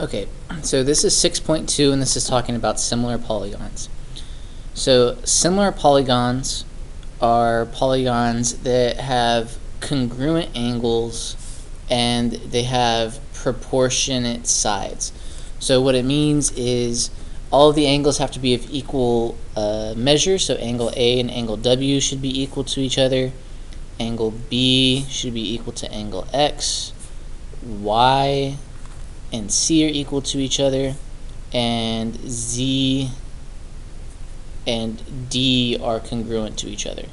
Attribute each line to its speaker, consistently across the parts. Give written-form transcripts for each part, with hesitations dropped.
Speaker 1: Okay, so this is 6.2 and this is talking about similar polygons. So similar polygons are polygons that have congruent angles and they have proportionate sides. So what it means is all of the angles have to be of equal measure, so angle A and angle W should be equal to each other. Angle B should be equal to angle X. Y and C are equal to each other, and Z and D are congruent to each other.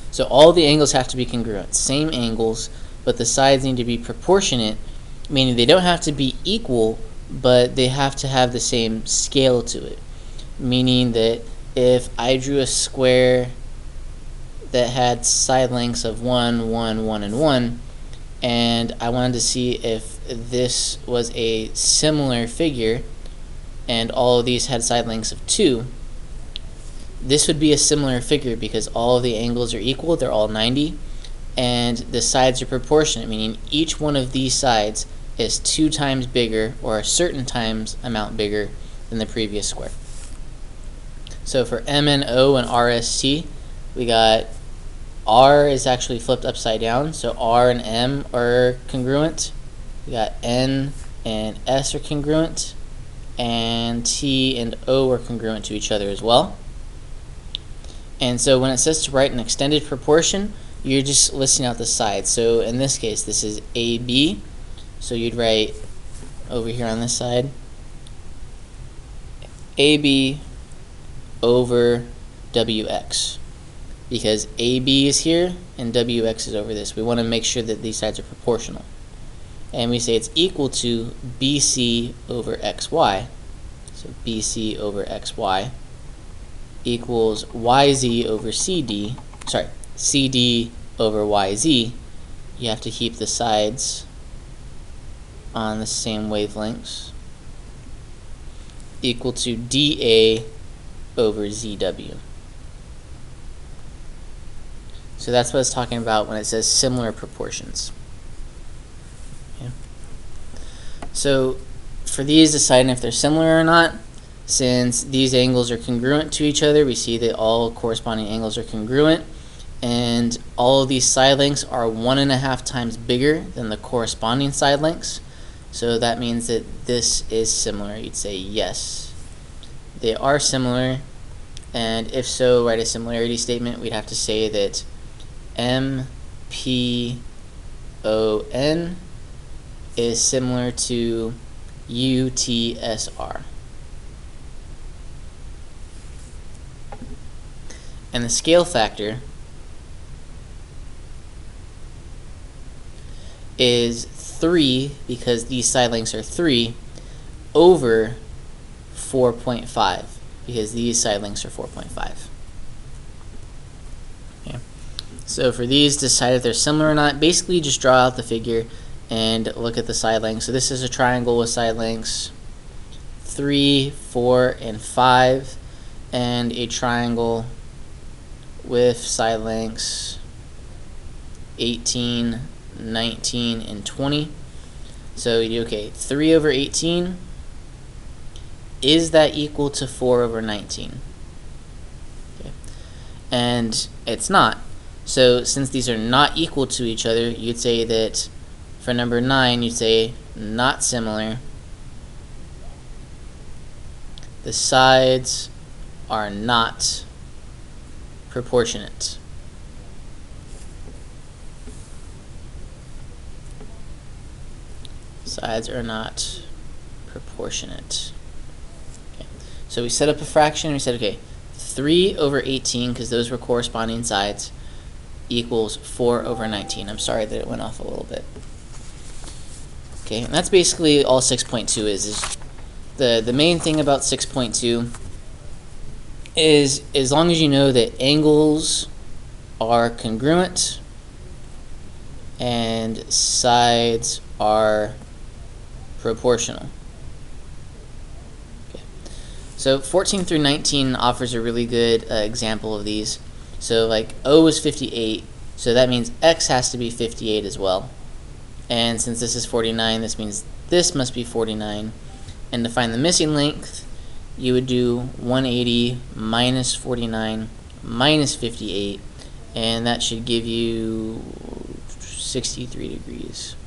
Speaker 1: So all the angles have to be congruent, same angles, but the sides need to be proportionate, meaning they don't have to be equal, but they have to have the same scale to it. Meaning that if I drew a square that had side lengths of 1, 1, 1, and 1, and I wanted to see if this was a similar figure and all of these had side lengths of 2, this would be a similar figure because all of the angles are equal, they're all 90, and the sides are proportionate, meaning each one of these sides is 2 times bigger or a certain times amount bigger than the previous square. So for MNO and RST, we got R is actually flipped upside down, so R and M are congruent. We got N and S are congruent, and T and O are congruent to each other as well. And so when it says to write an extended proportion, you're just listing out the sides. So in this case, this is AB, so you'd write over here on this side AB over WX. Because AB is here and WX is over this. We want to make sure that these sides are proportional. And we say it's equal to BC over XY. So BC over XY equals YZ over CD. Sorry, CD over YZ. You have to keep the sides on the same wavelengths. Equal to DA over ZW. So that's what it's talking about when it says similar proportions. Okay. So for these, deciding if they're similar or not, since these angles are congruent to each other, we see that all corresponding angles are congruent, and all of these side lengths are 1.5 times bigger than the corresponding side lengths. So that means that this is similar. You'd say yes, they are similar, and if so, write a similarity statement. We'd have to say that MPON is similar to UTSR. And the scale factor is 3, because these side lengths are 3, over 4.5, because these side lengths are 4.5. Okay. So for these, decide if they're similar or not. Basically, just draw out the figure and look at the side lengths. So this is a triangle with side lengths 3, 4, and 5, and a triangle with side lengths 18, 19, and 20. So you do, okay, 3 over 18, is that equal to 4 over 19? Okay. And it's not. So since these are not equal to each other, you'd say that for number 9, you'd say not similar. The sides are not proportionate. Sides are not proportionate. Okay. So we set up a fraction and we said, okay, 3 over 18, because those were corresponding sides, equals 4 over 19. I'm sorry that it went off a little bit. Okay, and that's basically all 6.2 is the main thing about 6.2 is, as long as you know that angles are congruent and sides are proportional. Okay. So 14 through 19 offers a really good example of these. So like O is 58, so that means X has to be 58 as well. And since this is 49, this means this must be 49. And to find the missing length, you would do 180 minus 49 minus 58, and that should give you 63 degrees.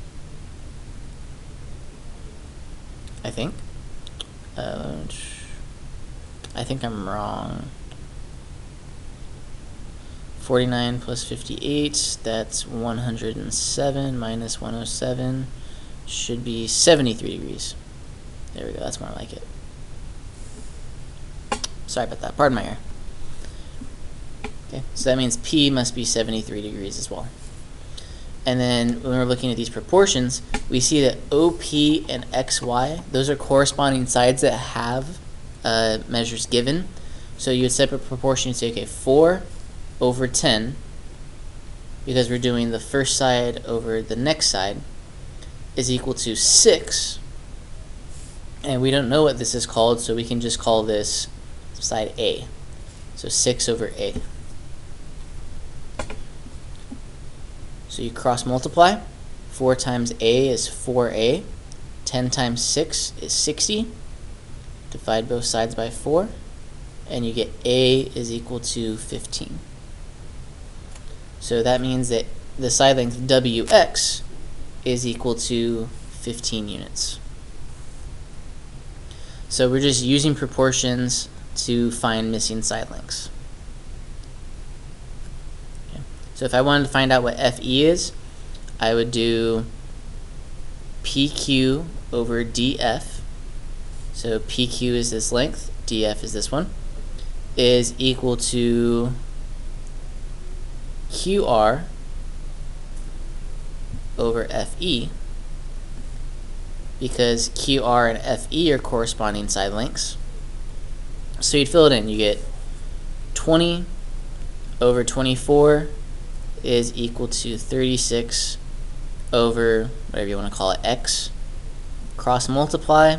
Speaker 1: I think. I think I'm wrong. 49 plus 58, that's 107 minus 107 should be 73 degrees. There we go, that's more like it. Sorry about that, pardon my error. Okay, so that means P must be 73 degrees as well. And then when we're looking at these proportions, we see that OP and XY, those are corresponding sides that have measures given. So you would set up a proportion and say, okay, 4 over 10, because we're doing the first side over the next side, is equal to 6. And we don't know what this is called, so we can just call this side A. So 6 over A. So you cross multiply. 4 times A is 4A. 10 times 6 is 60. Divide both sides by 4. And you get A is equal to 15. So that means that the side length WX is equal to 15 units. So we're just using proportions to find missing side lengths. Okay. So if I wanted to find out what FE is, I would do PQ over DF. So PQ is this length, DF is this one, is equal to QR over FE, because QR and FE are corresponding side lengths. So you'd fill it in. You get 20 over 24 is equal to 36 over whatever you want to call it, X. Cross multiply.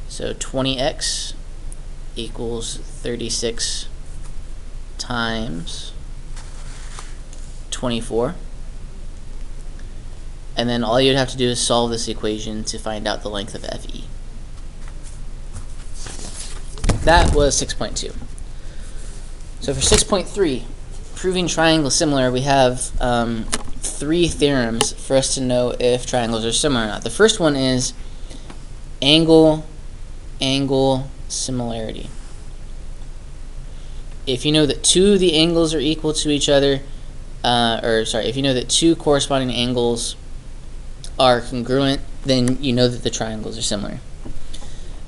Speaker 1: So 20X equals 36 times 24. And then all you'd have to do is solve this equation to find out the length of FE. That was 6.2. So for 6.3, proving triangles similar, we have 3 theorems for us to know if triangles are similar or not. The first one is angle similarity. If you know that 2 of the angles are equal to each other, if you know that 2 corresponding angles are congruent, then you know that the triangles are similar.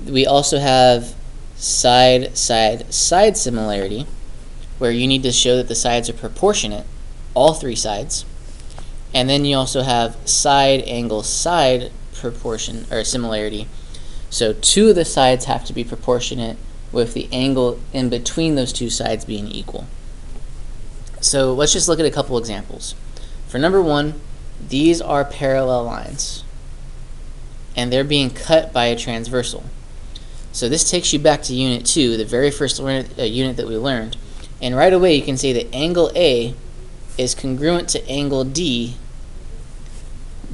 Speaker 1: We also have side similarity, where you need to show that the sides are proportionate, all 3 sides. And then you also have side angle side proportion or similarity. So 2 of the sides have to be proportionate, with the angle in between those 2 sides being equal. So let's just look at a couple examples. For number 1, these are parallel lines, and they're being cut by a transversal. So this takes you back to Unit 2, the very first unit that we learned, and right away you can say that angle A is congruent to angle D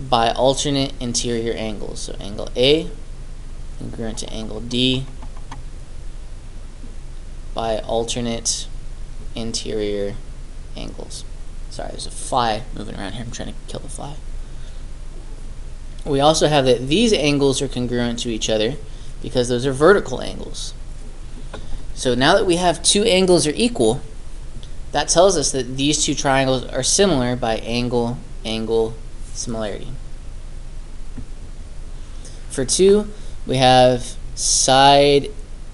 Speaker 1: by alternate interior angles. So angle A congruent to angle D by alternate interior angles. Sorry, there's a fly moving around here. I'm trying to kill the fly. We also have that these angles are congruent to each other because those are vertical angles. So now that we have 2 angles are equal, that tells us that these 2 triangles are similar by angle similarity. For 2, we have side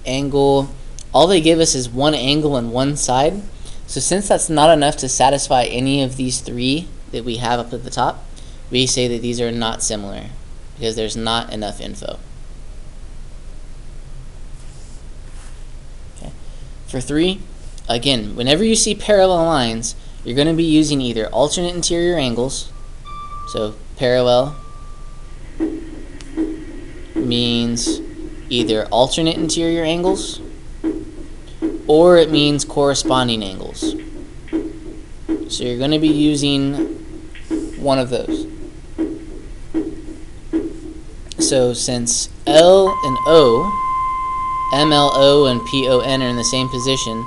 Speaker 1: angle. All they give us is 1 angle and 1 side. So since that's not enough to satisfy any of these 3 that we have up at the top, we say that these are not similar because there's not enough info. Okay. For 3, again, whenever you see parallel lines, you're going to be using either alternate interior angles. So parallel means either alternate interior angles, or it means corresponding angles. So you're going to be using one of those. So since L and O, MLO and PON are in the same position,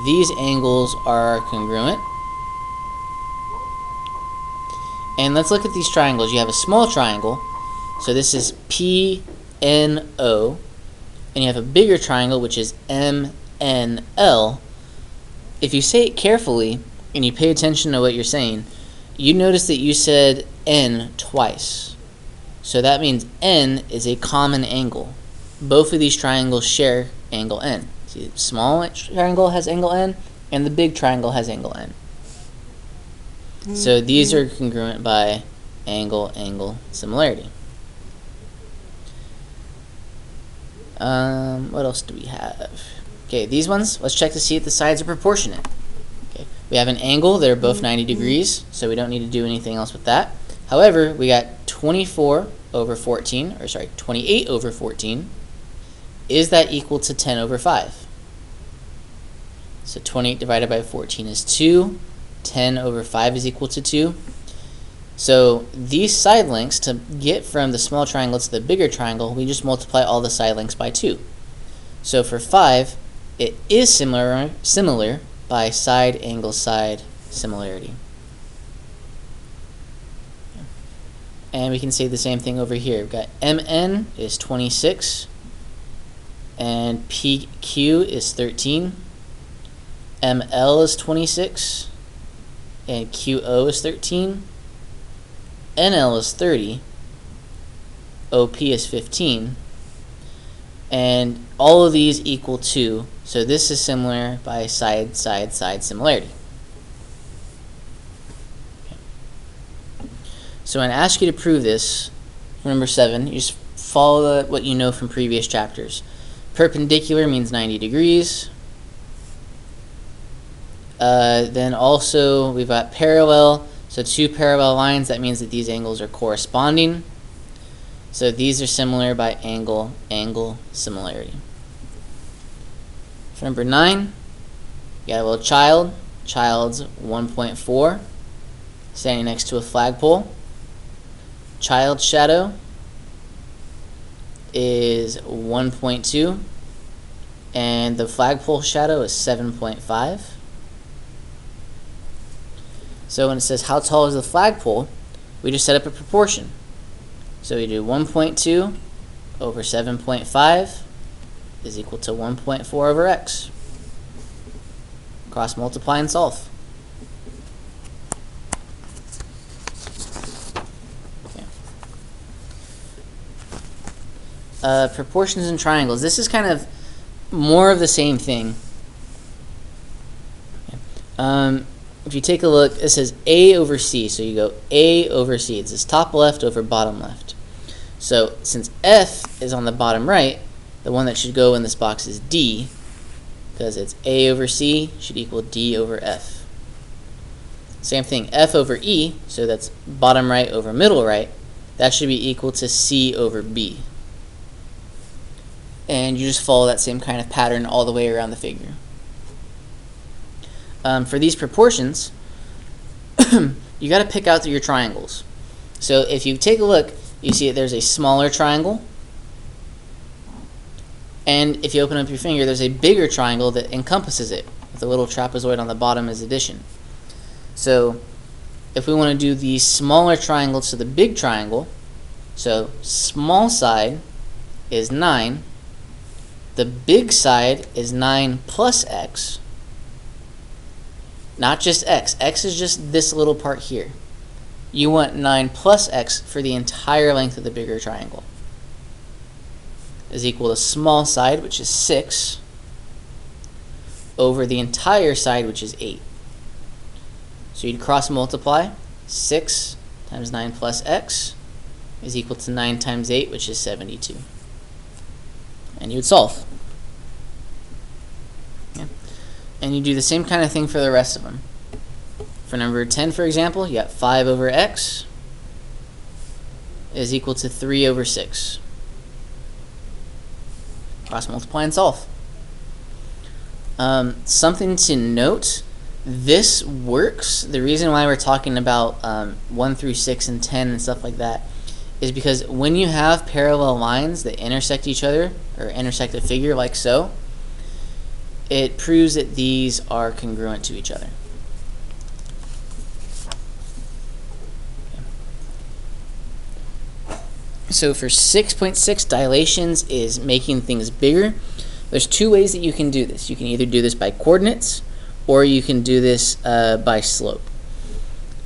Speaker 1: these angles are congruent. And let's look at these triangles. You have a small triangle, so this is PNO, and you have a bigger triangle, which is MNL. If you say it carefully and you pay attention to what you're saying, you notice that you said N twice. So that means N is a common angle. Both of these triangles share angle N. See, the small triangle has angle N, and the big triangle has angle N. So these are congruent by angle similarity. What else do we have? Okay, these ones, let's check to see if the sides are proportionate. Okay, we have an angle, they're both 90 degrees, so we don't need to do anything else with that. However, we got 28 over 14. Is that equal to 10 over 5? So 28 divided by 14 is 2. 10 over 5 is equal to 2. So these side lengths, to get from the small triangle to the bigger triangle, we just multiply all the side lengths by 2. So for 5, it is similar by side angle side similarity. And we can say the same thing over here. We've got MN is 26, and PQ is 13. ML is 26, and QO is 13. NL is 30. OP is 15. And all of these equal 2. So this is similar by side similarity. So when I ask you to prove this, number 7, you just follow what you know from previous chapters. Perpendicular means 90 degrees. Then also we've got parallel. So two parallel lines, that means that these angles are corresponding. So these are similar by angle similarity. For number 9, you got a little child. Child's 1.4, standing next to a flagpole. Child's shadow is 1.2, and the flagpole shadow is 7.5. So when it says how tall is the flagpole, we just set up a proportion. So we do 1.2 over 7.5 is equal to 1.4 over x. Cross multiply and solve. Proportions and triangles. This is kind of more of the same thing. If you take a look, it says A over C. So you go A over C. It's this top left over bottom left. So since F is on the bottom right, the one that should go in this box is D, because it's A over C should equal D over F. Same thing, F over E, so that's bottom right over middle right, that should be equal to C over B. And you just follow that same kind of pattern all the way around the figure. For these proportions, you got to pick out your triangles. So if you take a look, you see that there's a smaller triangle, and if you open up your finger, there's a bigger triangle that encompasses it, with a little trapezoid on the bottom as addition. So if we want to do the smaller triangle to the big triangle, so small side is 9, the big side is 9 plus x, not just x. X is just this little part here. You want 9 plus x for the entire length of the bigger triangle. Is equal to small side, which is 6, over the entire side, which is 8. So you'd cross multiply. 6 times 9 plus x is equal to 9 times 8, which is 72. And you would solve. Yeah. And you do the same kind of thing for the rest of them. For number 10, for example, you got 5 over x is equal to 3 over 6. Cross multiply and solve. Something to note, this works. The reason why we're talking about 1 through 6 and 10 and stuff like that is because when you have parallel lines that intersect each other, or intersect a figure like so, it proves that these are congruent to each other. So for 6.6, dilations is making things bigger. There's two ways that you can do this. You can either do this by coordinates, or you can do this by slope.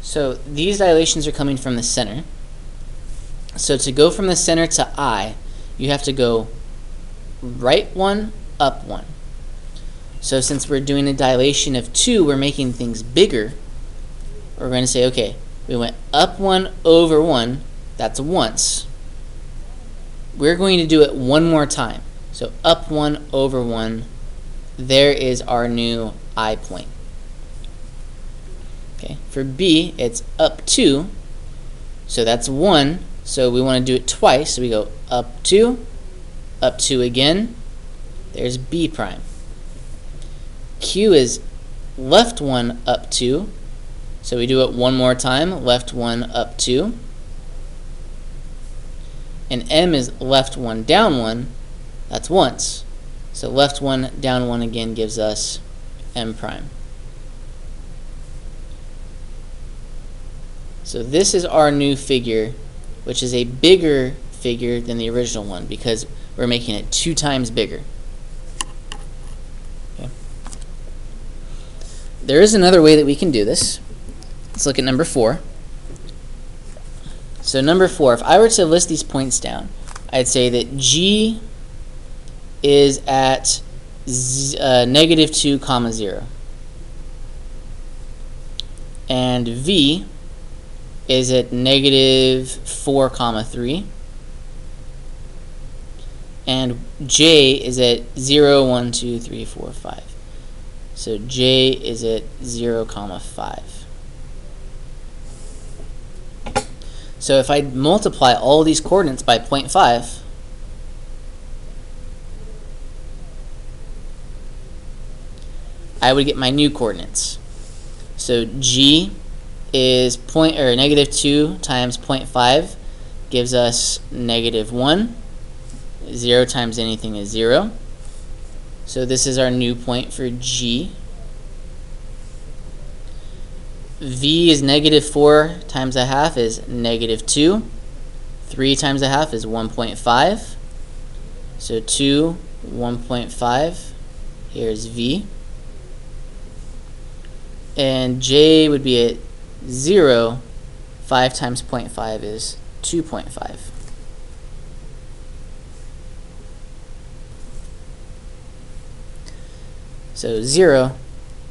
Speaker 1: So these dilations are coming from the center. So to go from the center to I, you have to go right one, up one. So since we're doing a dilation of 2, we're making things bigger. We're going to say, okay, we went up 1 over 1, that's once. We're going to do it one more time. So up 1 over 1, there is our new I point. Okay, for B, it's up 2, so that's 1. So we want to do it twice, so we go up 2 again. There's B prime. Q is left 1 up 2, so we do it one more time, left 1 up 2. And M is left 1 down 1, that's once. So left 1 down 1 again gives us M prime. So this is our new figure, which is a bigger figure than the original one because we're making it 2 times bigger. Okay. There is another way that we can do this. Let's look at number 4. So number 4, if I were to list these points down, I'd say that G is at -2, 0. And V is at -4, 3. And J is at 0, 1, 2, 3, 4, 5. So J is at 0, 5. So if I multiply all these coordinates by 0.5, I would get my new coordinates. So G is -2 times 0.5 gives us -1. 0 times anything is 0. So this is our new point for G. V is -4 times 1/2 is -2. 3 times 1/2 is 1.5. So 2, 1.5. Here's V. And J would be at 0. 5 times 0.5 is 2.5. So 0,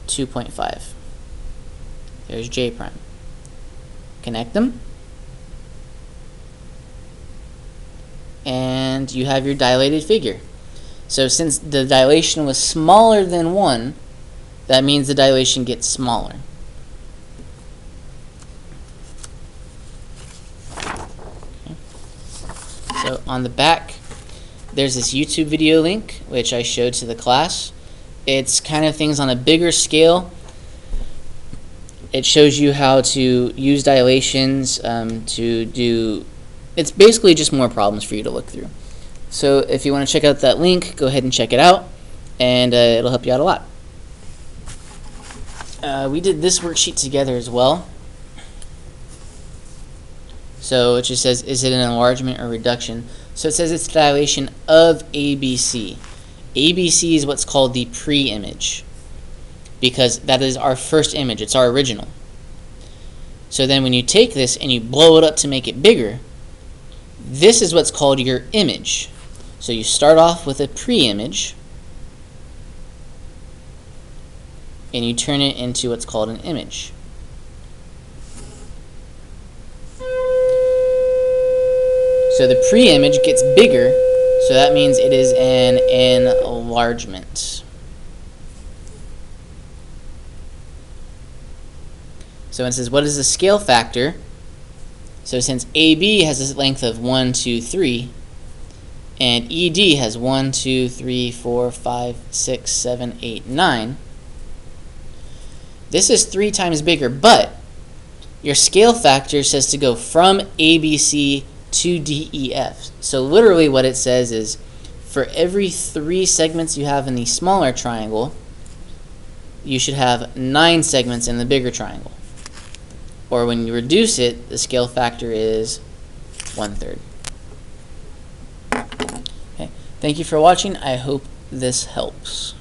Speaker 1: 2.5. There's J prime. Connect them. And you have your dilated figure. So since the dilation was smaller than 1, that means the dilation gets smaller. Okay. So on the back, there's this YouTube video link, which I showed to the class. It's kind of things on a bigger scale. It shows you how to use dilations to do, it's basically just more problems for you to look through. So if you want to check out that link, go ahead and check it out, and it'll help you out a lot. We did this worksheet together as well. So it just says, is it an enlargement or reduction? So it says it's dilation of ABC. ABC is what's called the pre-image, because that is our first image, it's our original. So then when you take this and you blow it up to make it bigger, this is what's called your image. So you start off with a pre-image, and you turn it into what's called an image. So the pre-image gets bigger, so that means it is an enlargement. So it says, what is the scale factor? So since AB has a length of 1, 2, 3, and ED has 1, 2, 3, 4, 5, 6, 7, 8, 9, this is 3 times bigger, but your scale factor says to go from ABC 2DEF. So literally what it says is, for every 3 segments you have in the smaller triangle, you should have 9 segments in the bigger triangle. Or when you reduce it, the scale factor is 1/3. Okay. Thank you for watching. I hope this helps.